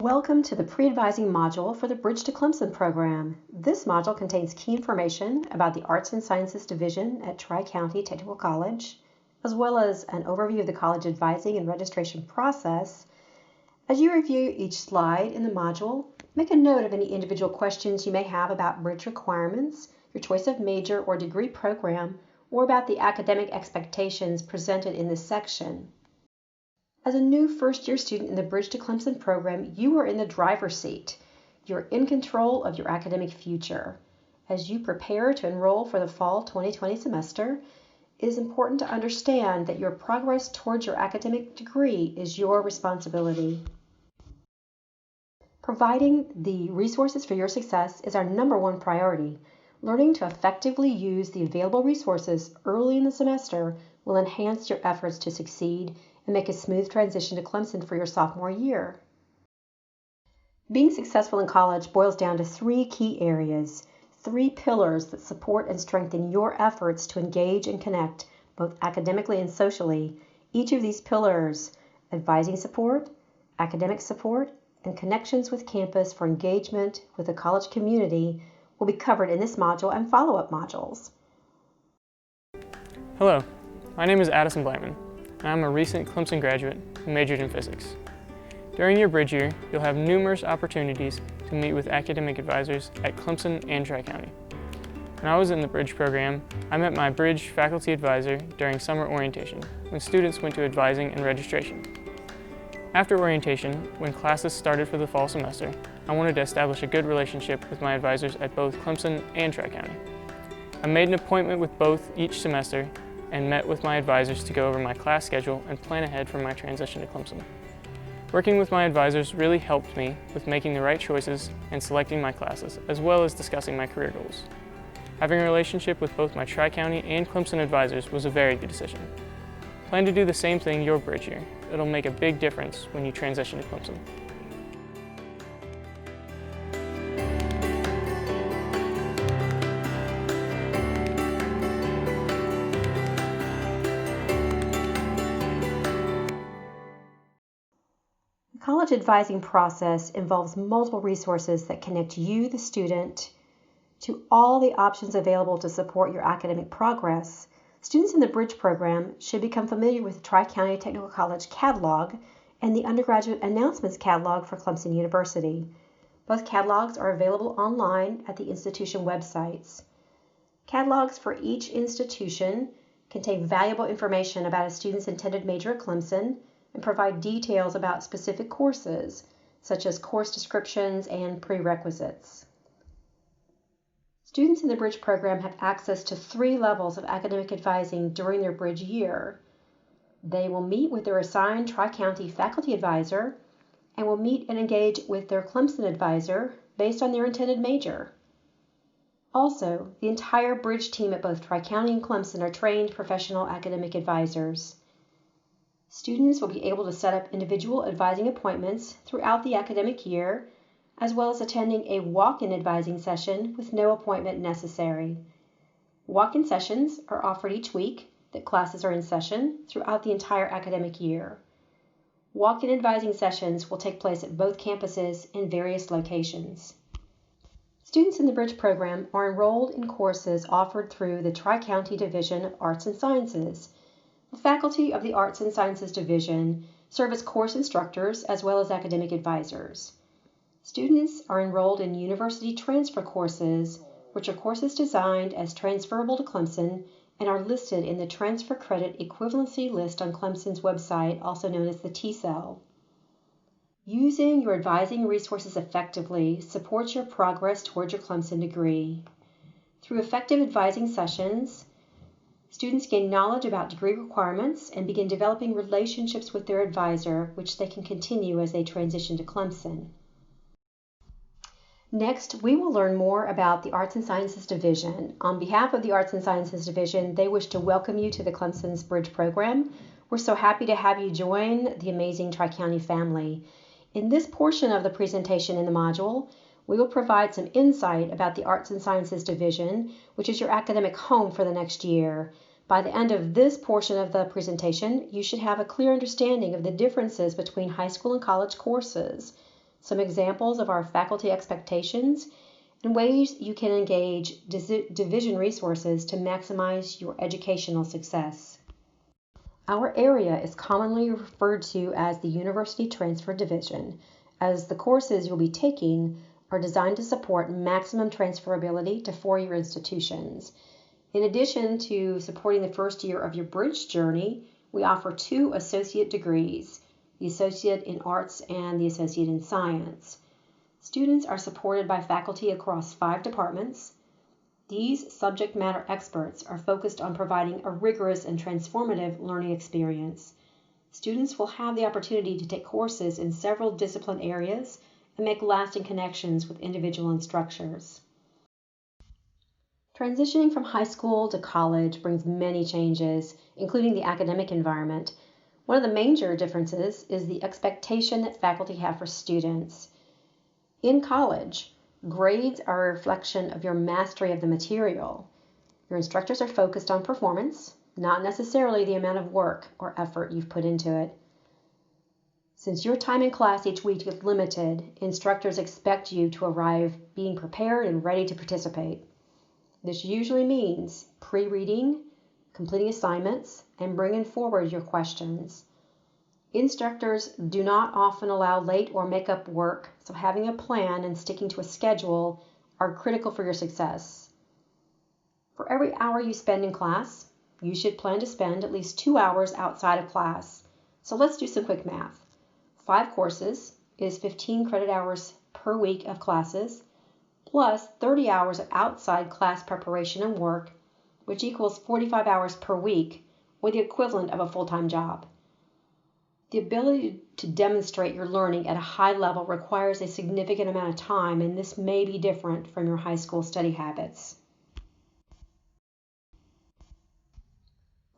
Welcome to the pre-advising module for the Bridge to Clemson program. This module contains key information about the Arts and Sciences Division at Tri-County Technical College, as well as an overview of the college advising and registration process. As you review each slide in the module, make a note of any individual questions you may have about bridge requirements, your choice of major or degree program, or about the academic expectations presented in this section. As a new first-year student in the Bridge to Clemson program, you are in the driver's seat. You're in control of your academic future. As you prepare to enroll for the fall 2020 semester, it is important to understand that your progress towards your academic degree is your responsibility. Providing the resources for your success is our number one priority. Learning to effectively use the available resources early in the semester will enhance your efforts to succeed and make a smooth transition to Clemson for your sophomore year. Being successful in college boils down to three key areas, three pillars that support and strengthen your efforts to engage and connect both academically and socially. Each of these pillars, advising support, academic support, and connections with campus for engagement with the college community, will be covered in this module and follow-up modules. Hello, my name is Addison Blackman, and I'm a recent Clemson graduate who majored in physics. During your bridge year, you'll have numerous opportunities to meet with academic advisors at Clemson and Tri-County. When I was in the bridge program, I met my bridge faculty advisor during summer orientation when students went to advising and registration. After orientation, when classes started for the fall semester, I wanted to establish a good relationship with my advisors at both Clemson and Tri-County. I made an appointment with both each semester and met with my advisors to go over my class schedule and plan ahead for my transition to Clemson. Working with my advisors really helped me with making the right choices and selecting my classes, as well as discussing my career goals. Having a relationship with both my Tri-County and Clemson advisors was a very good decision. Plan to do the same thing your bridge year. It'll make a big difference when you transition to Clemson. The college advising process involves multiple resources that connect you, the student, to all the options available to support your academic progress. Students in the Bridge program should become familiar with the Tri-County Technical College catalog and the undergraduate announcements catalog for Clemson University. Both catalogs are available online at the institution websites. Catalogs for each institution contain valuable information about a student's intended major at Clemson and provide details about specific courses, such as course descriptions and prerequisites. Students in the Bridge program have access to 3 levels of academic advising during their Bridge year. They will meet with their assigned Tri-County faculty advisor and will meet and engage with their Clemson advisor based on their intended major. Also, the entire Bridge team at both Tri-County and Clemson are trained professional academic advisors. Students will be able to set up individual advising appointments throughout the academic year, as well as attending a walk-in advising session with no appointment necessary. Walk-in sessions are offered each week that classes are in session throughout the entire academic year. Walk-in advising sessions will take place at both campuses in various locations. Students in the Bridge program are enrolled in courses offered through the Tri-County Division of Arts and Sciences. The faculty of the Arts and Sciences Division serve as course instructors as well as academic advisors. Students are enrolled in university transfer courses, which are courses designed as transferable to Clemson and are listed in the Transfer Credit Equivalency List on Clemson's website, also known as the TCEL. Using your advising resources effectively supports your progress toward your Clemson degree. Through effective advising sessions, students gain knowledge about degree requirements and begin developing relationships with their advisor, which they can continue as they transition to Clemson. Next, we will learn more about the Arts and Sciences Division. On behalf of the Arts and Sciences Division, they wish to welcome you to the Clemson's Bridge program. We're so happy to have you join the amazing Tri-County family. In this portion of the presentation in the module, we will provide some insight about the Arts and Sciences Division, which is your academic home for the next year. By the end of this portion of the presentation, you should have a clear understanding of the differences between high school and college courses. some examples of our faculty expectations, and ways you can engage division resources to maximize your educational success. Our area is commonly referred to as the University Transfer Division, as the courses you'll be taking are designed to support maximum transferability to four-year institutions. In addition to supporting the first year of your bridge journey, we offer 2 associate degrees, the Associate in Arts and the Associate in Science. Students are supported by faculty across 5 departments. These subject matter experts are focused on providing a rigorous and transformative learning experience. Students will have the opportunity to take courses in several discipline areas and make lasting connections with individual instructors. Transitioning from high school to college brings many changes, including the academic environment. One of the major differences is the expectation that faculty have for students. In college, grades are a reflection of your mastery of the material. Your instructors are focused on performance, not necessarily the amount of work or effort you've put into it. Since your time in class each week is limited, instructors expect you to arrive being prepared and ready to participate. This usually means pre-reading, completing assignments, and bringing forward your questions. Instructors do not often allow late or make-up work, so having a plan and sticking to a schedule are critical for your success. For every hour you spend in class, you should plan to spend at least 2 hours outside of class. So let's do some quick math. 5 courses is 15 credit hours per week of classes, plus 30 hours of outside class preparation and work, which equals 45 hours per week, or the equivalent of a full-time job. The ability to demonstrate your learning at a high level requires a significant amount of time, and this may be different from your high school study habits.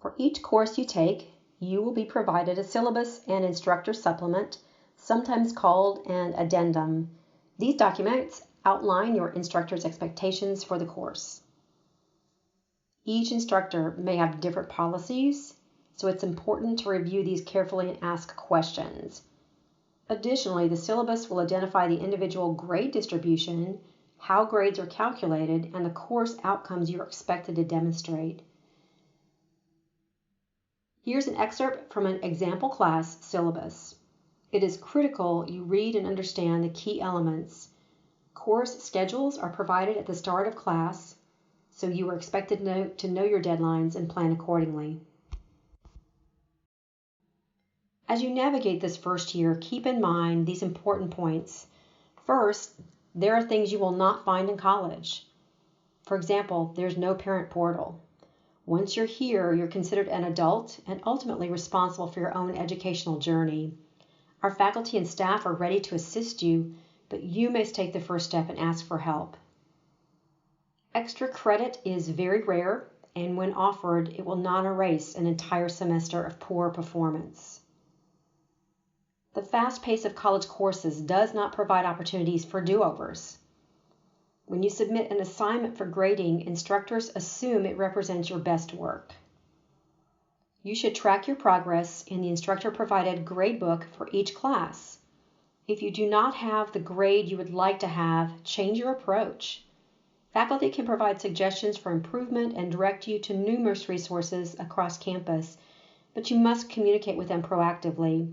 For each course you take, you will be provided a syllabus and instructor supplement, sometimes called an addendum. These documents outline your instructor's expectations for the course. Each instructor may have different policies, so it's important to review these carefully and ask questions. Additionally, the syllabus will identify the individual grade distribution, how grades are calculated, and the course outcomes you're expected to demonstrate. Here's an excerpt from an example class syllabus. It is critical you read and understand the key elements. Course schedules are provided at the start of class, so you are expected to know your deadlines and plan accordingly. As you navigate this first year, keep in mind these important points. First, there are things you will not find in college. For example, there's no parent portal. Once you're here, you're considered an adult and ultimately responsible for your own educational journey. Our faculty and staff are ready to assist you, but you must take the first step and ask for help. Extra credit is very rare, and when offered, it will not erase an entire semester of poor performance. The fast pace of college courses does not provide opportunities for do-overs. When you submit an assignment for grading, instructors assume it represents your best work. You should track your progress in the instructor-provided gradebook for each class. If you do not have the grade you would like to have, change your approach. Faculty can provide suggestions for improvement and direct you to numerous resources across campus, but you must communicate with them proactively.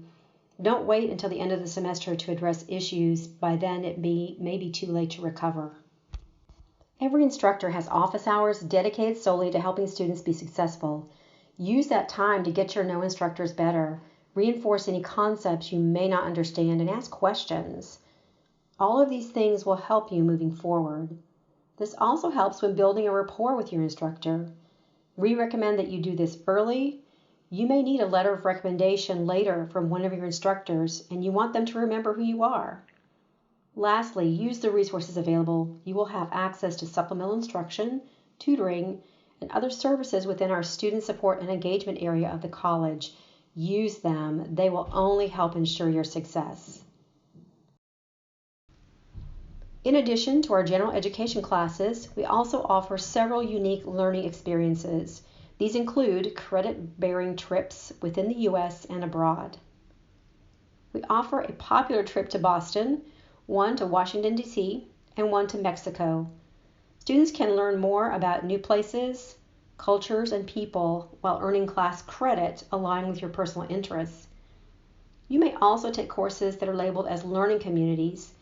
Don't wait until the end of the semester to address issues. By then, it may be too late to recover. Every instructor has office hours dedicated solely to helping students be successful. Use that time to get to know instructors better, reinforce any concepts you may not understand, and ask questions. All of these things will help you moving forward. This also helps when building a rapport with your instructor. We recommend that you do this early. You may need a letter of recommendation later from one of your instructors, and you want them to remember who you are. Lastly, use the resources available. You will have access to supplemental instruction, tutoring, and other services within our student support and engagement area of the college. Use them. They will only help ensure your success. In addition to our general education classes, we also offer several unique learning experiences. These include credit-bearing trips within the U.S. and abroad. We offer a popular trip to Boston, one to Washington, D.C., and one to Mexico. Students can learn more about new places, cultures, and people while earning class credit aligned with your personal interests. You may also take courses that are labeled as learning communities,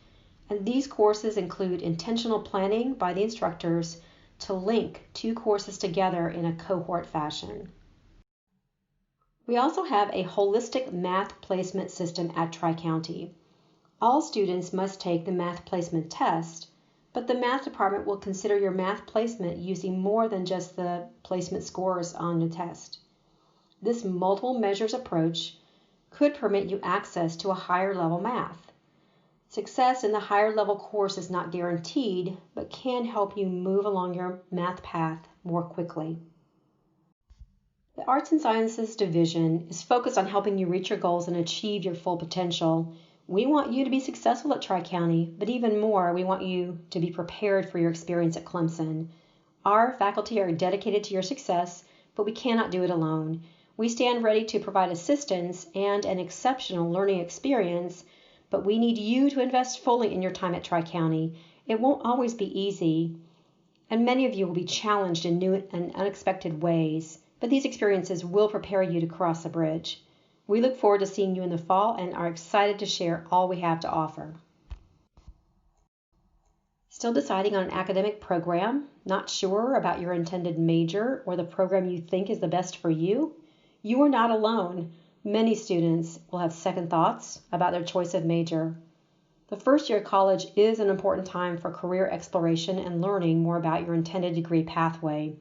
and these courses include intentional planning by the instructors to link two courses together in a cohort fashion. We also have a holistic math placement system at Tri-County. All students must take the math placement test, but the math department will consider your math placement using more than just the placement scores on the test. This multiple measures approach could permit you access to a higher level math. Success in the higher level course is not guaranteed, but can help you move along your math path more quickly. The Arts and Sciences Division is focused on helping you reach your goals and achieve your full potential. We want you to be successful at Tri-County, but even more, we want you to be prepared for your experience at Clemson. Our faculty are dedicated to your success, but we cannot do it alone. We stand ready to provide assistance and an exceptional learning experience, but we need you to invest fully in your time at Tri-County. It won't always be easy, and many of you will be challenged in new and unexpected ways, but these experiences will prepare you to cross the bridge. We look forward to seeing you in the fall and are excited to share all we have to offer. Still deciding on an academic program? Not sure about your intended major or the program you think is the best for you? You are not alone. Many students will have second thoughts about their choice of major. The first year of college is an important time for career exploration and learning more about your intended degree pathway.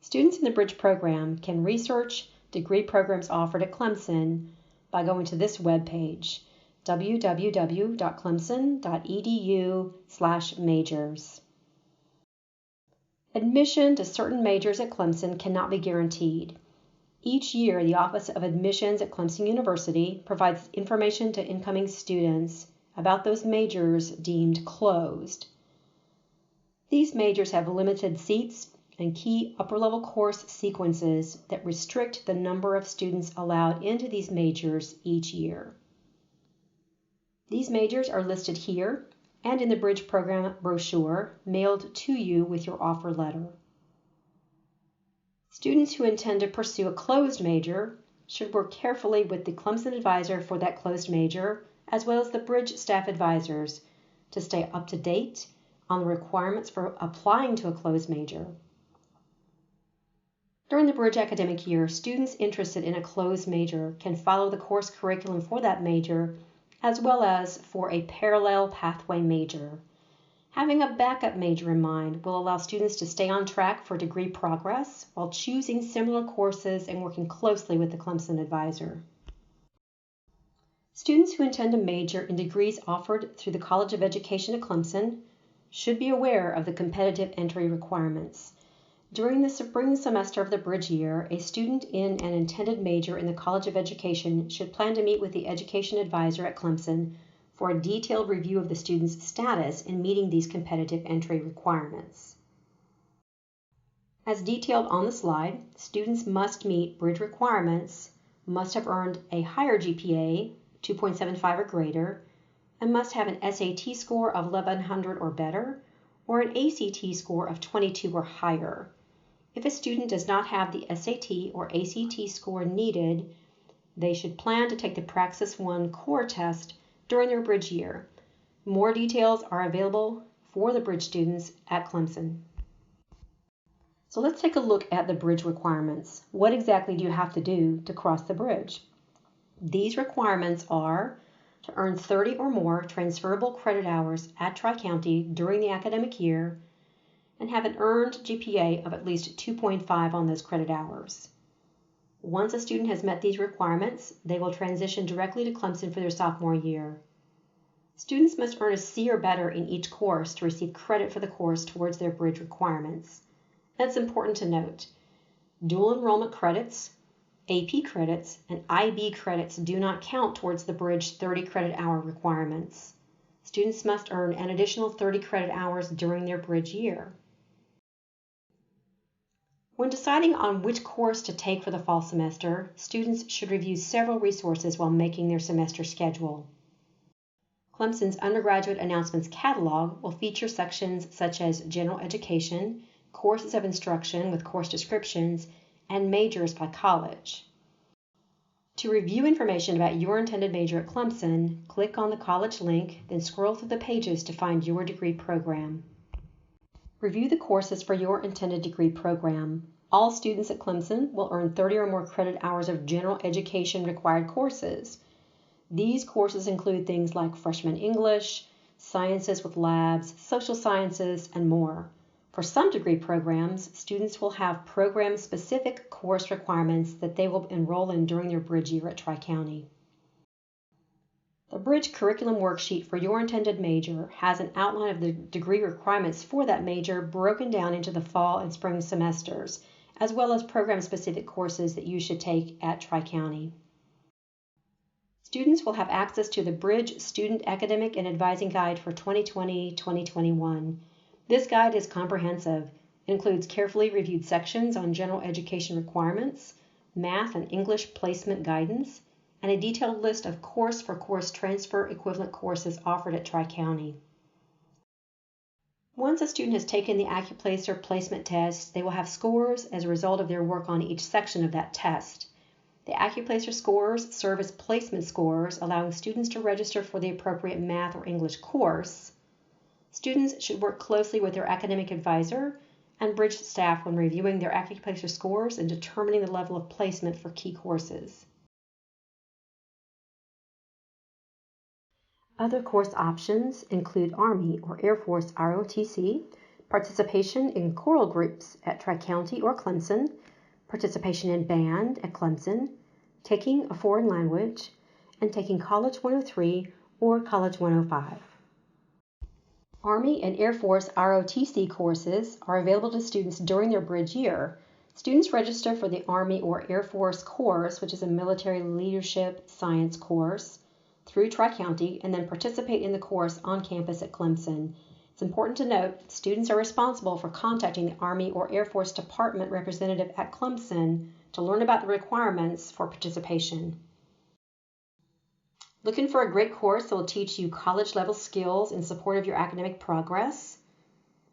Students in the Bridge program can research degree programs offered at Clemson by going to this webpage, www.clemson.edu/majors. Admission to certain majors at Clemson cannot be guaranteed. Each year, the Office of Admissions at Clemson University provides information to incoming students about those majors deemed closed. These majors have limited seats and key upper-level course sequences that restrict the number of students allowed into these majors each year. These majors are listed here and in the Bridge program brochure mailed to you with your offer letter. Students who intend to pursue a closed major should work carefully with the Clemson advisor for that closed major, as well as the Bridge staff advisors, to stay up to date on the requirements for applying to a closed major. During the Bridge academic year, students interested in a closed major can follow the course curriculum for that major, as well as for a parallel pathway major. Having a backup major in mind will allow students to stay on track for degree progress while choosing similar courses and working closely with the Clemson advisor. Students who intend to major in degrees offered through the College of Education at Clemson should be aware of the competitive entry requirements. During the spring semester of the Bridge year, a student in an intended major in the College of Education should plan to meet with the education advisor at Clemson for a detailed review of the student's status in meeting these competitive entry requirements. As detailed on the slide, students must meet Bridge requirements, must have earned a higher GPA, 2.75 or greater, and must have an SAT score of 1100 or better, or an ACT score of 22 or higher. If a student does not have the SAT or ACT score needed, they should plan to take the Praxis 1 core test during their Bridge year. More details are available for the Bridge students at Clemson. So let's take a look at the Bridge requirements. What exactly do you have to do to cross the Bridge? These requirements are to earn 30 or more transferable credit hours at Tri-County during the academic year and have an earned GPA of at least 2.5 on those credit hours. Once a student has met these requirements, they will transition directly to Clemson for their sophomore year. Students must earn a C or better in each course to receive credit for the course towards their Bridge requirements. That's important to note. Dual enrollment credits, AP credits, and IB credits do not count towards the Bridge 30 credit hour requirements. Students must earn an additional 30 credit hours during their Bridge year. When deciding on which course to take for the fall semester, students should review several resources while making their semester schedule. Clemson's undergraduate announcements catalog will feature sections such as general education, courses of instruction with course descriptions, and majors by college. To review information about your intended major at Clemson, click on the college link, then scroll through the pages to find your degree program. Review the courses for your intended degree program. All students at Clemson will earn 30 or more credit hours of general education required courses. These courses include things like freshman English, sciences with labs, social sciences, and more. For some degree programs, students will have program-specific course requirements that they will enroll in during their bridge year at Tri-County. The Bridge Curriculum Worksheet for your intended major has an outline of the degree requirements for that major broken down into the fall and spring semesters, as well as program-specific courses that you should take at Tri-County. Students will have access to the Bridge Student Academic and Advising Guide for 2020-2021. This guide is comprehensive. It includes carefully reviewed sections on general education requirements, math and English placement guidance, and a detailed list of course-for-course transfer equivalent courses offered at Tri-County. Once a student has taken the AccuPlacer placement test, they will have scores as a result of their work on each section of that test. The AccuPlacer scores serve as placement scores, allowing students to register for the appropriate math or English course. Students should work closely with their academic advisor and Bridge staff when reviewing their AccuPlacer scores and determining the level of placement for key courses. Other course options include Army or Air Force ROTC, participation in choral groups at Tri-County or Clemson, participation in band at Clemson, taking a foreign language, and taking College 103 or College 105. Army and Air Force ROTC courses are available to students during their bridge year. Students register for the Army or Air Force course, which is a military leadership science course, through Tri-County, and then participate in the course on campus at Clemson. It's important to note, students are responsible for contacting the Army or Air Force Department representative at Clemson to learn about the requirements for participation. Looking for a great course that will teach you college-level skills in support of your academic progress?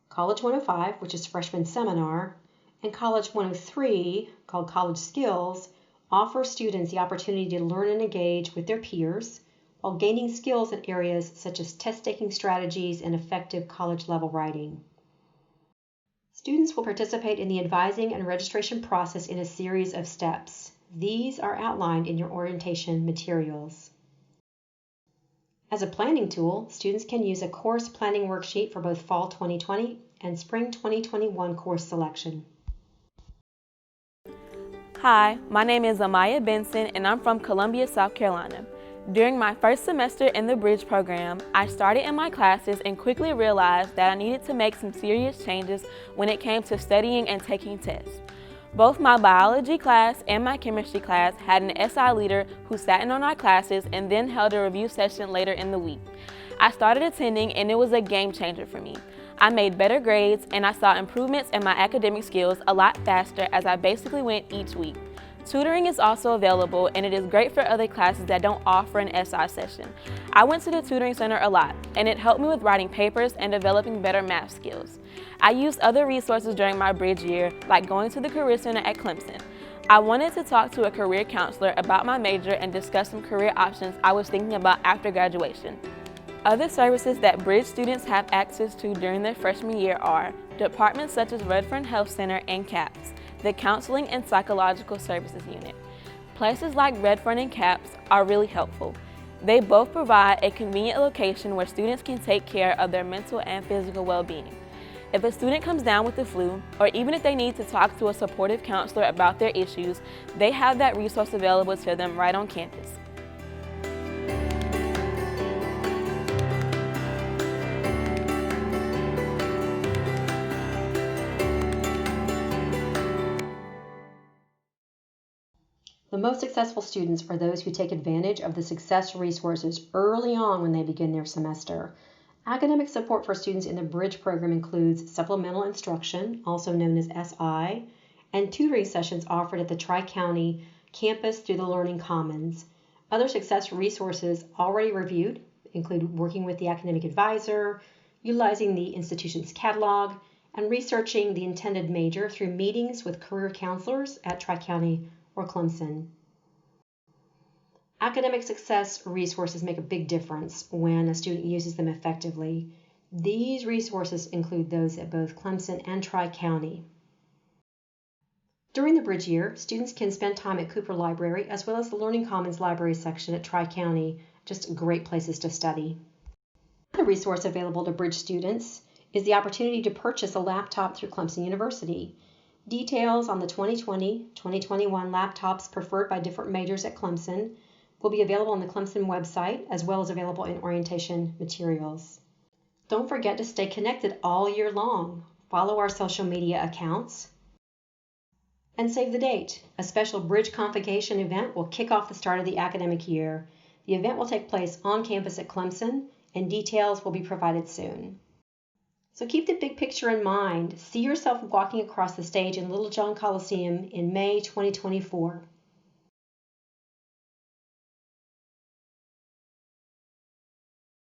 College 105, which is freshman seminar, and College 103, called College Skills, offer students the opportunity to learn and engage with their peers while gaining skills in areas such as test-taking strategies and effective college-level writing. Students will participate in the advising and registration process in a series of steps. These are outlined in your orientation materials. As a planning tool, students can use a course planning worksheet for both Fall 2020 and Spring 2021 course selection. Hi, my name is Amaya Benson and I'm from Columbia, South Carolina. During my first semester in the Bridge program, I started in my classes and quickly realized that I needed to make some serious changes when it came to studying and taking tests. Both my biology class and my chemistry class had an SI leader who sat in on our classes and then held a review session later in the week. I started attending and it was a game changer for me. I made better grades and I saw improvements in my academic skills a lot faster as I basically went each week. Tutoring is also available and it is great for other classes that don't offer an SI session. I went to the tutoring center a lot and it helped me with writing papers and developing better math skills. I used other resources during my bridge year, like going to the Career Center at Clemson. I wanted to talk to a career counselor about my major and discuss some career options I was thinking about after graduation. Other services that Bridge students have access to during their freshman year are departments such as Redfern Health Center and CAPS, the Counseling and Psychological Services Unit. Places like Redfern and CAPS are really helpful. They both provide a convenient location where students can take care of their mental and physical well-being. If a student comes down with the flu, or even if they need to talk to a supportive counselor about their issues, they have that resource available to them right on campus. The most successful students are those who take advantage of the success resources early on when they begin their semester. Academic support for students in the Bridge program includes supplemental instruction, also known as SI, and tutoring sessions offered at the Tri-County campus through the Learning Commons. Other success resources already reviewed include working with the academic advisor, utilizing the institution's catalog, and researching the intended major through meetings with career counselors at Tri-County or Clemson. Academic success resources make a big difference when a student uses them effectively. These resources include those at both Clemson and Tri-County. During the bridge year, students can spend time at Cooper Library as well as the Learning Commons Library section at Tri-County, just great places to study. Another resource available to bridge students is the opportunity to purchase a laptop through Clemson University. Details on the 2020-2021 laptops preferred by different majors at Clemson will be available on the Clemson website as well as available in orientation materials. Don't forget to stay connected all year long. Follow our social media accounts. And save the date. A special Bridge Convocation event will kick off the start of the academic year. The event will take place on campus at Clemson, and details will be provided soon. So keep the big picture in mind. See yourself walking across the stage in Little John Coliseum in May 2024.